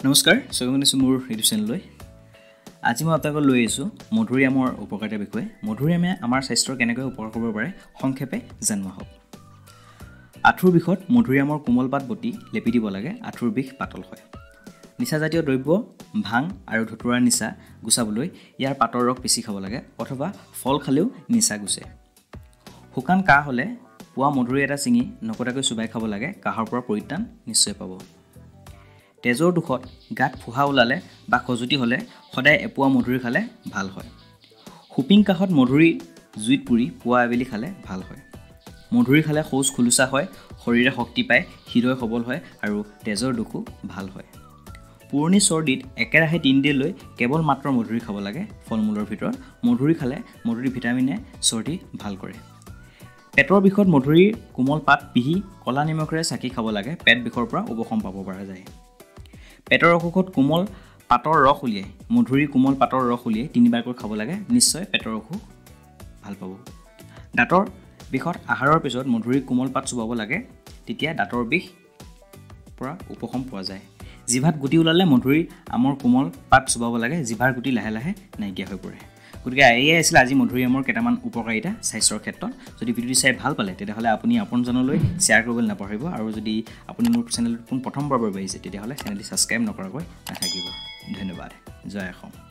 নমস্কাৰ স্বাগতম মোৰ ইউটিউব চেনেললৈ আজি মই আপোনালোকক লৈ আহিছোঁ মধুৰিআমৰ উপকাৰিতাৰ বিষয়ে মধুৰিআমে আমাৰ স্বাস্থ্যৰ কেনেকৈ উপকাৰ কৰিব পাৰে সংক্ষেপে জানোৱা হওক আঁঠুৰ বিষত মধুৰিআমৰ কোমল পাত বটি লেপি দিব লাগে আঁঠুৰ বিষ পাতল হয় নিচাজাতীয় দ্ৰব্য ভাং আৰু ধতুৰাৰ নিচা গুচাবলৈ ইয়াৰ পাতৰ ৰস বেছি খাব লাগে অথবা ফল খালেও নিচা গুছে শুকান কাহ হলে পুৱা মধুৰি এটা চিঙি নকটাকৈ চুবাই খাব লাগে কাহৰ পৰা পৰিত্ৰাণ নিশ্চয় পাব তেজৰ দুখত গাত ফুহা ওলালে বা খজুতি হলে সদায় এপোৱা মধুৰি খালে ভাল হয় হুপিং কাহত মধুৰি জুইত পুৰি পুৱা আবেলি খালে ভাল হয় মধুৰি খালে শৌচ খুলুচা হয় শৰীৰে শক্তি পায় হৃদয় সবল হয় আৰু তেজৰ দুখো ভাল হয় পুৰণি চৰ্দিত একেৰাহে 3 দিন লৈ কেৱল মাত্ৰ মধুৰি খাব লাগে ফলমূলৰ ভিতৰত মধুৰি খালে মধুৰি ভিটামিনে চৰ্দি ভাল কৰে পেটৰ বিষত মধুৰিৰ কোমল পাত পিহি কলা নিমখৰে চাকি খাব লাগে পেট বিষৰ পৰা উপশম পাব পৰা যায় পেটৰ অসুখত কোমল পাতৰ ৰস উলিয়াই মধুৰি কোমল পাতৰ ৰস উলিয়াই 3 বাৰকৈ খাব লাগে নিশ্চয় পেটৰ অসুখ ভাল পাব দাঁতৰ বিষত আহাৰৰ পিছত মধুৰি কোমল পাত চুবাব লাগে তেতিয়া দাঁতৰ বিষ পৰা উপশম পোৱা যায় জিভাত গুটি ওলালে মধুৰি আমৰ কোমল পাত চুবাব লাগে জিভাৰ গুটি লাহে লাহে নাইকিয়া হৈ পৰে গতিকে এয়াই আছিল আজি মধুৰিআমৰ কেইটামান উপকাৰিতা স্বাস্থ্যৰ ক্ষেত্ৰত যদি ভিডিঅ'টো চাই ভাল পালে তেতিয়াহ'লে আপুনি আপোনজনলৈ শ্বেয়াৰ কৰিবলৈ নাপাহৰিব আৰু যদি আপুনি মোৰ চেনেলটো প্ৰথমবাৰ আহিছে তেতিয়াহ'লে চেনেলটো ছাবস্ক্ৰাইব নকৰাকৈ নাথাকিব ধন্যবাদ জয় অসম